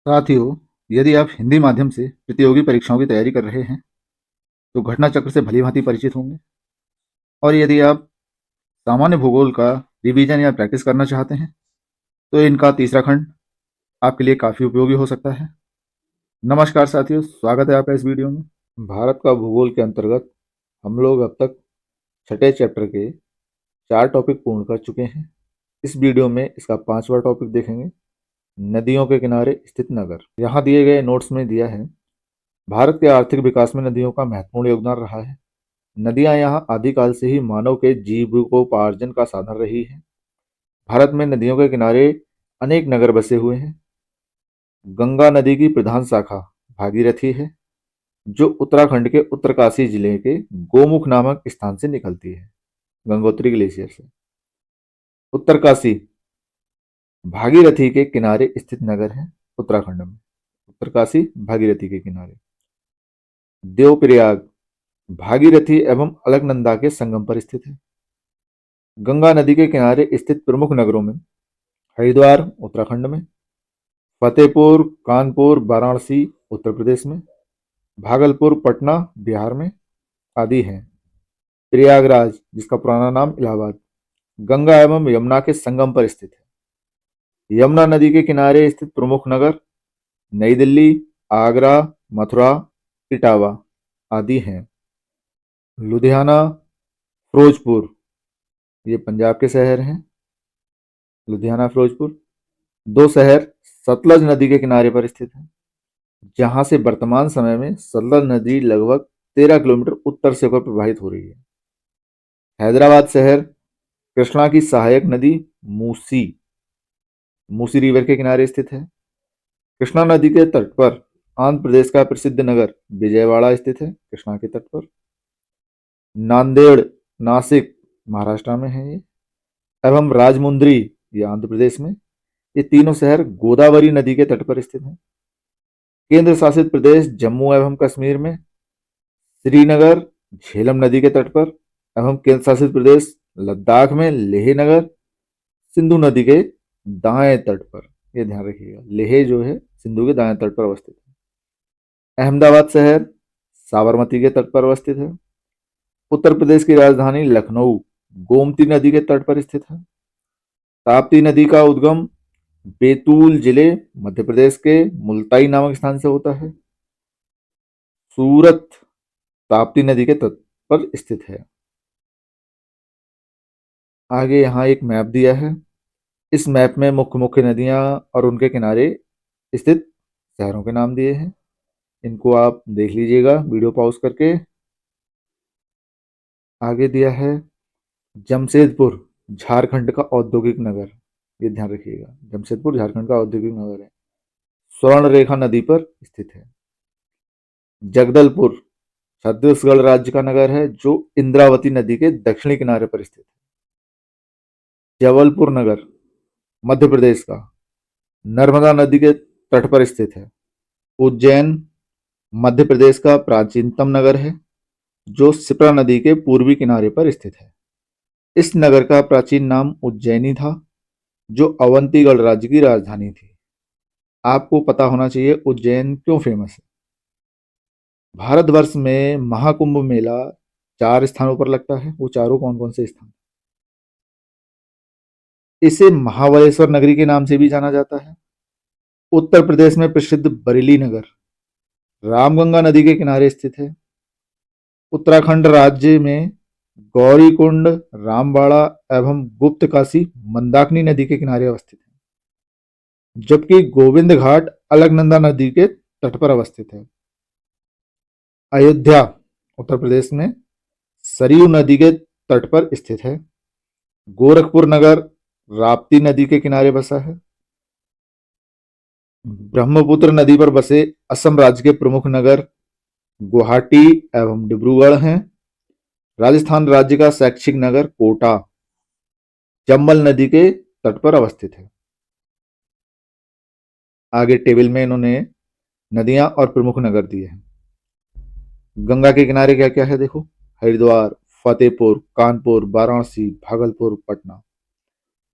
साथियों, यदि आप हिंदी माध्यम से प्रतियोगी परीक्षाओं की तैयारी कर रहे हैं, तो घटना चक्र से भली-भांति परिचित होंगे। और यदि आप सामान्य भूगोल का रिवीजन या प्रैक्टिस करना चाहते हैं, तो इनका तीसरा खंड आपके लिए काफ़ी उपयोगी हो सकता है। नमस्कार साथियों, स्वागत है आपका इस वीडियो में। भारत का भूगोल के अंतर्गत हम लोग अब तक छठे चैप्टर के 4 टॉपिक पूर्ण कर चुके हैं। इस वीडियो में इसका 5वां टॉपिक देखेंगे, नदियों के किनारे स्थित नगर। यहाँ दिए गए नोट्स में दिया है, भारत के आर्थिक विकास में नदियों का महत्वपूर्ण योगदान रहा है। नदियां यहाँ आदिकाल से ही मानव के जीविकोपार्जन का साधन रही है। भारत में नदियों के किनारे अनेक नगर बसे हुए हैं। गंगा नदी की प्रधान शाखा भागीरथी है, जो उत्तराखंड के उत्तरकाशी जिले के गोमुख नामक स्थान से निकलती है, गंगोत्री ग्लेशियर से। उत्तरकाशी भागीरथी के किनारे स्थित नगर है उत्तराखंड में। उत्तरकाशी भागीरथी के किनारे। देवप्रयाग भागीरथी एवं अलकनंदा के संगम पर स्थित है। गंगा नदी के किनारे स्थित प्रमुख नगरों में हरिद्वार उत्तराखंड में, फतेहपुर, कानपुर, वाराणसी उत्तर प्रदेश में, भागलपुर, पटना बिहार में आदि हैं। प्रयागराज, जिसका पुराना नाम इलाहाबाद, गंगा एवं यमुना के संगम पर स्थित है। यमुना नदी के किनारे स्थित प्रमुख नगर नई दिल्ली, आगरा, मथुरा, इटावा आदि हैं। लुधियाना, फिरोजपुर, ये पंजाब के शहर हैं। लुधियाना, फिरोजपुर, दो शहर सतलज नदी के किनारे पर स्थित हैं, जहां से वर्तमान समय में सतलज नदी लगभग 13 किलोमीटर उत्तर से होकर प्रवाहित हो रही है। हैदराबाद शहर कृष्णा की सहायक नदी मूसी मूसी रिवर के किनारे स्थित है। कृष्णा नदी के तट पर आंध्र प्रदेश का प्रसिद्ध नगर विजयवाड़ा स्थित है, कृष्णा के तट पर। नांदेड़, नासिक महाराष्ट्र में है ये, एवं राजमुंद्री, ये आंध्र प्रदेश में। ये तीनों शहर गोदावरी नदी के तट पर स्थित हैं। केंद्र शासित प्रदेश जम्मू एवं कश्मीर में श्रीनगर झेलम नदी के तट पर, एवं केंद्र शासित प्रदेश लद्दाख में लेह नगर सिंधु नदी के दाएं तट पर। यह ध्यान रखिएगा, लेह जो है सिंधु के दाएं तट पर अवस्थित है। अहमदाबाद शहर साबरमती के तट पर अवस्थित है। उत्तर प्रदेश की राजधानी लखनऊ गोमती नदी के तट पर स्थित है। ताप्ती नदी का उद्गम बैतूल जिले मध्य प्रदेश के मुल्ताई नामक स्थान से होता है। सूरत ताप्ती नदी के तट पर स्थित है। आगे यहाँ एक मैप दिया है। इस मैप में मुख्य मुख्य नदियाँ और उनके किनारे स्थित शहरों के नाम दिए हैं। इनको आप देख लीजिएगा वीडियो पॉज करके। आगे दिया है जमशेदपुर झारखंड का औद्योगिक नगर, ये ध्यान रखिएगा, जमशेदपुर झारखंड का औद्योगिक नगर है, स्वर्ण रेखा नदी पर स्थित है। जगदलपुर छत्तीसगढ़ राज्य का नगर है, जो इंद्रावती नदी के दक्षिणी किनारे पर स्थित है। जबलपुर नगर मध्य प्रदेश का नर्मदा नदी के तट पर स्थित है। उज्जैन मध्य प्रदेश का प्राचीनतम नगर है, जो शिप्रा नदी के पूर्वी किनारे पर स्थित है। इस नगर का प्राचीन नाम उज्जैनी था, जो अवंतीगढ़ राज्य की राजधानी थी। आपको पता होना चाहिए उज्जैन क्यों फेमस है। भारतवर्ष में महाकुंभ मेला 4 स्थानों पर लगता है। वो चारों कौन कौन से स्थान? इसे महाबलेश्वर नगरी के नाम से भी जाना जाता है। उत्तर प्रदेश में प्रसिद्ध बरेली नगर रामगंगा नदी के किनारे स्थित है। उत्तराखंड राज्य में गौरीकुंड, रामबाड़ा एवं गुप्तकाशी मंदाकिनी नदी के किनारे अवस्थित है, जबकि गोविंद घाट अलकनंदा नदी के तट पर अवस्थित है। अयोध्या उत्तर प्रदेश में सरयू नदी के तट पर स्थित है। गोरखपुर नगर राप्ती नदी के किनारे बसा है। ब्रह्मपुत्र नदी पर बसे असम राज्य के प्रमुख नगर गुवाहाटी एवं डिब्रूगढ़ हैं। राजस्थान राज्य का शैक्षिक नगर कोटा चंबल नदी के तट पर अवस्थित है। आगे टेबल में इन्होंने नदियां और प्रमुख नगर दिए हैं। गंगा के किनारे क्या क्या है देखो, हरिद्वार, फतेहपुर, कानपुर, वाराणसी, भागलपुर, पटना।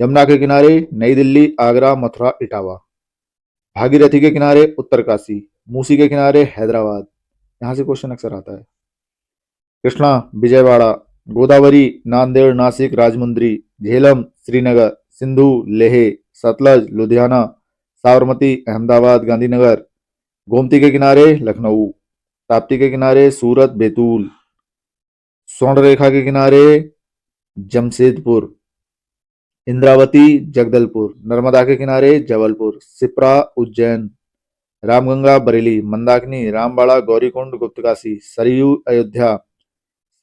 यमुना के किनारे नई दिल्ली, आगरा, मथुरा, इटावा। भागीरथी के किनारे उत्तरकाशी, मूसी के किनारे हैदराबाद। यहां से क्वेश्चन अक्सर आता है। कृष्णा विजयवाड़ा, गोदावरी नांदेड़ नासिक राजमुंद्री, झेलम श्रीनगर, सिंधु लेह, सतलज लुधियाना, साबरमती अहमदाबाद गांधीनगर, गोमती के किनारे लखनऊ, ताप्ती के किनारे सूरत बैतूल, स्वर्ण रेखा के किनारे जमशेदपुर, इंद्रावती जगदलपुर, नर्मदा के किनारे जबलपुर, सिप्रा उज्जैन, रामगंगा बरेली, मंदाकिनी रामबाड़ा गौरीकुंड गुप्तकाशी, सरयू अयोध्या,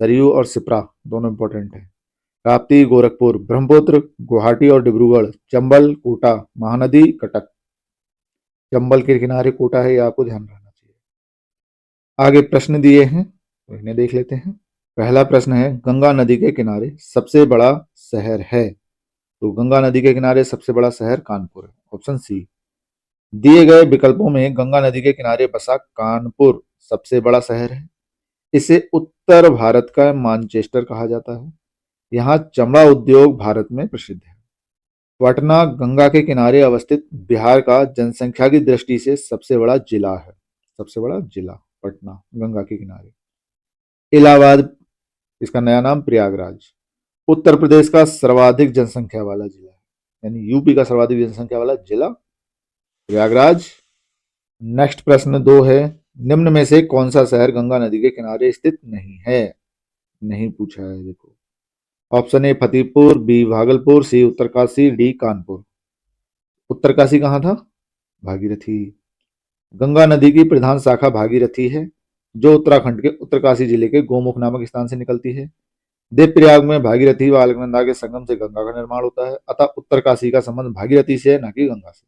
सरयू और सिप्रा दोनों इंपॉर्टेंट है, राप्ती गोरखपुर, ब्रह्मपुत्र गुवाहाटी और डिब्रूगढ़, चंबल कोटा, महानदी कटक। चंबल के किनारे कोटा है, ये आपको ध्यान रखना चाहिए। आगे प्रश्न दिए हैं, तो इन्हें देख लेते हैं। पहला प्रश्न है, गंगा नदी के किनारे सबसे बड़ा शहर है। तो गंगा नदी के किनारे सबसे बड़ा शहर कानपुर है, ऑप्शन सी। दिए गए विकल्पों में गंगा नदी के किनारे बसा कानपुर सबसे बड़ा शहर है। इसे उत्तर भारत का मानचेस्टर कहा जाता है। यहाँ चमड़ा उद्योग भारत में प्रसिद्ध है। पटना गंगा के किनारे अवस्थित बिहार का जनसंख्या की दृष्टि से सबसे बड़ा जिला है। सबसे बड़ा जिला पटना, गंगा के किनारे। इलाहाबाद, इसका नया नाम प्रयागराज, उत्तर प्रदेश का सर्वाधिक जनसंख्या वाला जिला है, यानी यूपी का सर्वाधिक जनसंख्या वाला जिला प्रयागराज। नेक्स्ट प्रश्न 2 है, निम्न में से कौन सा शहर गंगा नदी के किनारे स्थित नहीं है। नहीं पूछा है, देखो। Option A Fatehpur, B Bhagalpur, C Uttarkashi, D Kanpur. Uttarkashi कहाँ था? भागीरथी। गंगा नदी की प्रधान शाखा भागीरथी है, जो उत्तराखंड के उत्तरकाशी जिले के गोमुख नामक स्थान से निकलती है। देवप्रयाग में भागीरथी व अलकनंदा के संगम से गंगा का निर्माण होता है, अतः उत्तरकाशी का संबंध भागीरथी से है, न कि गंगा से।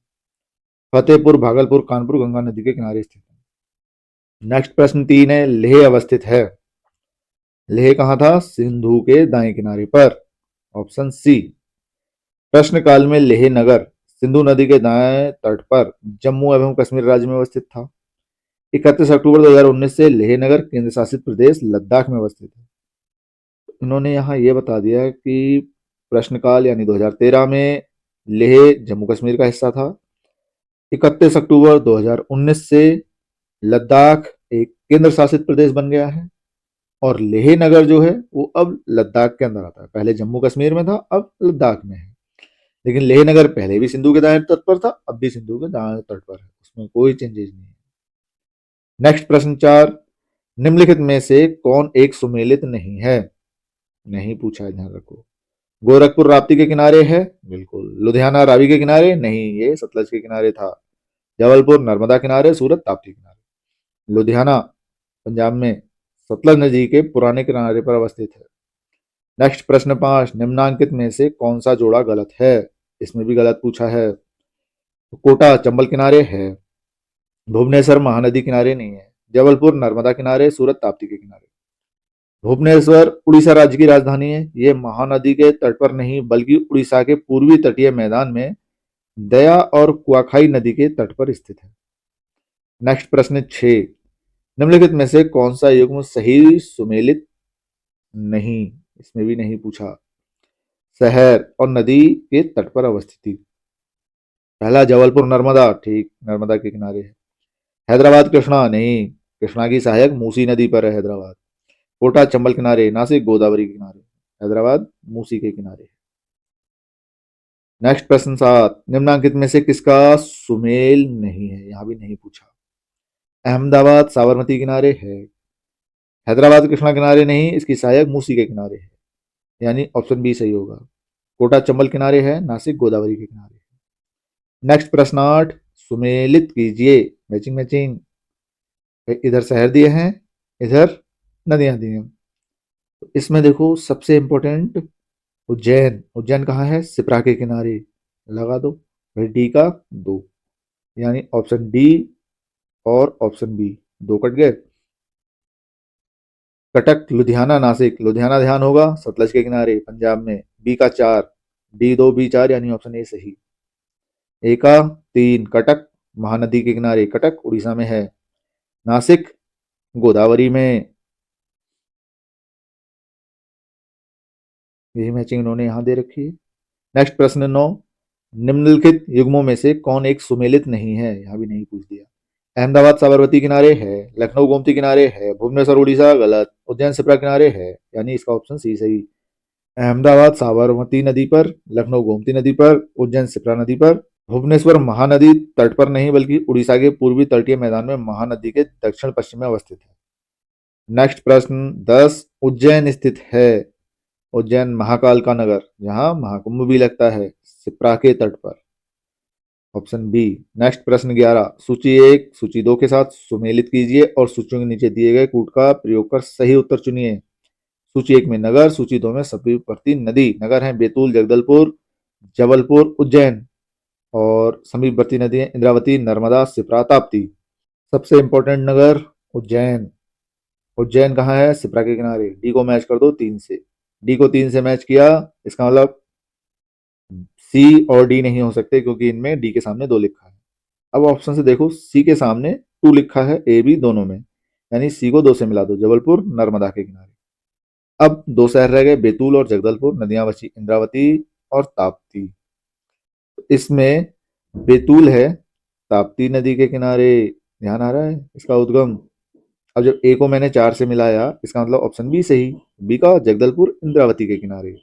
फतेहपुर, भागलपुर, कानपुर गंगा नदी के किनारे स्थित है। नेक्स्ट प्रश्न 3 है, लेह अवस्थित है। लेह कहाँ था? सिंधु के दाएं किनारे पर, ऑप्शन सी। प्रश्नकाल में लेह नगर सिंधु नदी के दाएं तट पर जम्मू एवं कश्मीर राज्य में अवस्थित था। 31 अक्टूबर 2019 से लेह नगर केंद्र शासित प्रदेश लद्दाख में अवस्थित है। इन्होंने यहाँ ये बता दिया कि प्रश्नकाल यानी 2013 में लेह जम्मू कश्मीर का हिस्सा था। 31 अक्टूबर 2019 से लद्दाख एक केंद्र शासित प्रदेश बन गया है और लेह नगर जो है वो अब लद्दाख के अंदर आता है। पहले जम्मू कश्मीर में था, अब लद्दाख में है। लेकिन लेह नगर पहले भी सिंधु के दाएं तट पर था, अब भी सिंधु के दाएं तट पर है, उसमें कोई चेंजेस नहीं है। नेक्स्ट प्रश्न 4, निम्नलिखित में से कौन एक सुमेलित नहीं है? नहीं पूछा है, ध्यान रखो। गोरखपुर राप्ती के किनारे है, बिल्कुल। लुधियाना रावी के किनारे नहीं, ये सतलज के किनारे था। जबलपुर नर्मदा किनारे, सूरत ताप्ती किनारे। लुधियाना पंजाब में सतलज नदी के पुराने किनारे पर अवस्थित है। नेक्स्ट प्रश्न 5, निम्नांकित में से कौन सा जोड़ा गलत है? इसमें भी गलत पूछा है। तो कोटा चंबल किनारे है, भुवनेश्वर महानदी किनारे नहीं है, जबलपुर नर्मदा किनारे, सूरत ताप्ती के किनारे। भुवनेश्वर उड़ीसा राज्य की राजधानी है। ये महानदी के तट पर नहीं बल्कि उड़ीसा के पूर्वी तटीय मैदान में दया और कुआखाई नदी के तट पर स्थित है। नेक्स्ट प्रश्न 6, निम्नलिखित में से कौन सा युग्म सही सुमेलित नहीं? इसमें भी नहीं पूछा। शहर और नदी के तट पर अवस्थिति। पहला जबलपुर नर्मदा, ठीक, नर्मदा के किनारे है। हैदराबाद कृष्णा, नहीं, कृष्णा की सहायक मूसी नदी पर है हैदराबाद। कोटा चंबल किनारे, नासिक गोदावरी किनारे, हैदराबाद मूसी के किनारे। नेक्स्ट प्रश्न 7, निम्नांकित में से किसका सुमेल नहीं है? यहां भी नहीं पूछा। अहमदाबाद साबरमती किनारे है, हैदराबाद कृष्णा किनारे नहीं, इसकी सहायक मूसी के किनारे है, यानी ऑप्शन बी सही होगा। कोटा चंबल किनारे है, नासिक गोदावरी के किनारे है। नेक्स्ट प्रश्न 8, सुमेलित कीजिए, मैचिंग मैचिंग। इधर शहर दिए हैं, इधर नदियां दी हैं। तो इसमें देखो सबसे इंपॉर्टेंट उज्जैन। उज्जैन कहाँ है? सिप्रा के किनारे, लगा दो भाई, डी का 2, यानी ऑप्शन डी और ऑप्शन बी, 2 कट गए। कटक लुधियाना नासिक, लुधियाना ध्यान होगा सतलज के किनारे पंजाब में, बी का 4, डी 2 बी 4, यानी ऑप्शन ए सही। ए का 3 कटक महानदी के किनारे, कटक उड़ीसा में है, नासिक गोदावरी में। यही मैचिंग इन्होंने यहां दे रखी है। नेक्स्ट प्रश्न 9, निम्नलिखित युग्मों में से कौन एक सुमेलित नहीं है, यहाँ भी नहीं पूछ दिया। अहमदाबाद साबरमती किनारे है, लखनऊ गोमती किनारे है, भुवनेश्वर उड़ीसा गलत, उज्जैन सिपरा किनारे है, यानी इसका ऑप्शन सी सही। अहमदाबाद साबरमती नदी पर, लखनऊ गोमती नदी पर, उज्जैन सिपरा नदी पर, भुवनेश्वर महानदी तट पर नहीं बल्कि उड़ीसा के पूर्वी तटीय मैदान में महानदी के दक्षिण पश्चिम में अवस्थित है। नेक्स्ट प्रश्न 10, उज्जैन स्थित है। उज्जैन महाकाल का नगर, जहां महाकुंभ भी लगता है, सिप्रा के तट पर। Option B. नेक्स्ट प्रश्न 11, सूची 1 सूची 2 के साथ सुमेलित कीजिए और सूचियों के नीचे दिए गए कूट का प्रयोग कर सही उत्तर चुनिए। सूची 1 में नगर, सूची 2 में समीपवर्ती नदी। नगर हैं बैतूल, जगदलपुर, जबलपुर, उज्जैन, और समीपवर्ती नदी हैं इंद्रावती, नर्मदा, सिप्रा, ताप्ती। सबसे इंपॉर्टेंट नगर उज्जैन। उज्जैन कहाँ है? सिप्रा के किनारे। डी को मैच कर दो 3 से। डी को 3 से मैच किया, इसका मतलब सी और डी नहीं हो सकते क्योंकि इनमें डी के सामने 2 लिखा है। अब ऑप्शन से देखो, सी के सामने 2 लिखा है, ए बी दोनों में, यानी सी को 2 से मिला दो। जबलपुर नर्मदा के किनारे। अब 2 शहर रह गए, बैतूल और जगदलपुर। नदियां बची इंद्रावती और ताप्ती। इसमें बैतूल है ताप्ती नदी के किनारे, ध्यान आ रहा है इसका उद्गम। अब जब ए को मैंने 4 से मिलाया, इसका मतलब ऑप्शन बी सही। बी का जगदलपुर इंद्रावती के किनारे।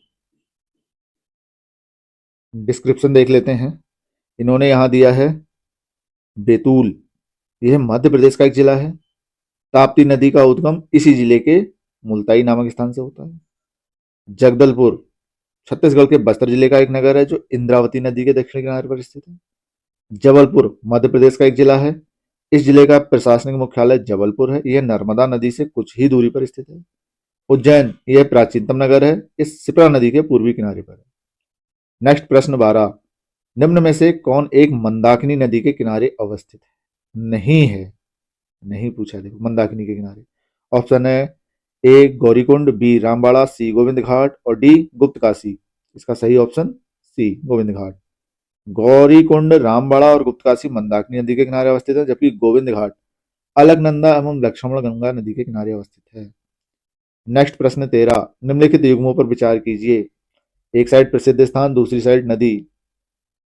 डिस्क्रिप्शन देख लेते हैं। इन्होंने यहाँ दिया है बैतूल, यह मध्य प्रदेश का एक जिला है। ताप्ती नदी का उद्गम इसी जिले के मुल्ताई नामक स्थान से होता है। जगदलपुर छत्तीसगढ़ के बस्तर जिले का एक नगर है जो इंद्रावती नदी के दक्षिणी किनारे पर स्थित है। जबलपुर मध्य प्रदेश का एक जिला है। इस जिले का प्रशासनिक मुख्यालय जबलपुर है। यह नर्मदा नदी से कुछ ही दूरी पर स्थित है। उज्जैन यह प्राचीनतम नगर है, इस शिप्रा नदी के पूर्वी किनारे पर है। नेक्स्ट प्रश्न 12, निम्न में से कौन एक मंदाकिनी नदी के किनारे अवस्थित है? नहीं है, नहीं पूछा। देखो मंदाकिनी के किनारे। ऑप्शन है ए गौरीकुंड, बी रामबाड़ा, सी गोविंद घाट और डी गुप्त काशी। इसका सही ऑप्शन सी गोविंद घाट। गौरीकुंड, रामबाड़ा और गुप्तकाशी मंदाकिनी नदी के किनारे अवस्थित है, जबकि गोविंद घाट अलकनंदा एवं लक्ष्मण गंगा नदी के किनारे अवस्थित है। नेक्स्ट प्रश्न 13, निम्नलिखित युग्मों पर विचार कीजिए। एक साइड प्रसिद्ध स्थान, दूसरी साइड नदी।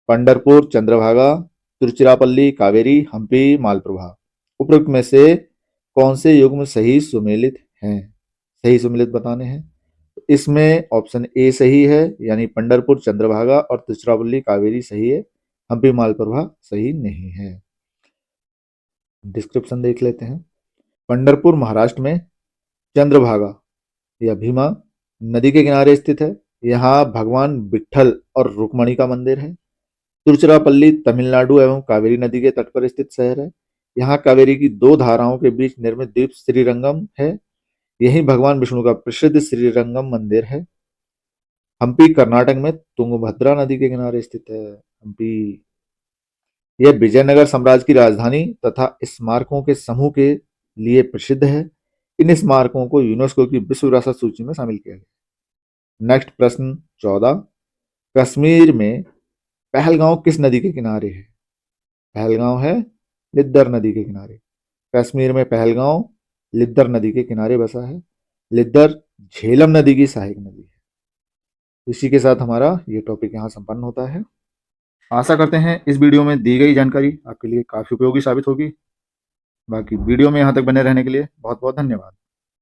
पंडरपुर, चंद्रभागा, तिरुचिरापल्ली, कावेरी, हम्पी, मालप्रभा। उपरोक्त में से कौन से युग्म सही सुमेलित हैं? सही सुमेलित बताने हैं। इसमें ऑप्शन ए सही है, यानी पंडरपुर, चंद्रभागा और तिरुचिरापल्ली, कावेरी सही है। हम्पी, मालप्रभा सही नहीं है। डिस्क्रिप्शन देख लेते हैं। पंडरपुर महाराष्ट्र में, चंद्रभागा या भीमा नदी के किनारे स्थित है। यहाँ भगवान विट्ठल और रुक्मणी का मंदिर है। तिरुचिरापल्ली तमिलनाडु एवं कावेरी नदी के तट पर स्थित शहर है। यहाँ कावेरी की 2 धाराओं के बीच निर्मित द्वीप श्रीरंगम है। यही भगवान विष्णु का प्रसिद्ध श्रीरंगम मंदिर है। हम्पी कर्नाटक में तुंगभद्रा नदी के किनारे स्थित है। हम्पी यह विजयनगर साम्राज्य की राजधानी तथा स्मारकों के समूह के लिए प्रसिद्ध है। इन स्मारकों को यूनेस्को की विश्व विरासत सूची में शामिल किया गया। नेक्स्ट प्रश्न 14, कश्मीर में पहलगांव किस नदी के किनारे है? पहलगांव है लिद्दर नदी के किनारे। कश्मीर में पहलगांव लिद्दर नदी के किनारे बसा है। लिद्दर झेलम नदी की सहायक नदी है। इसी के साथ हमारा ये टॉपिक यहाँ संपन्न होता है। आशा करते हैं इस वीडियो में दी गई जानकारी आपके लिए काफ़ी उपयोगी साबित होगी। बाकी वीडियो में यहाँ तक बने रहने के लिए बहुत बहुत धन्यवाद।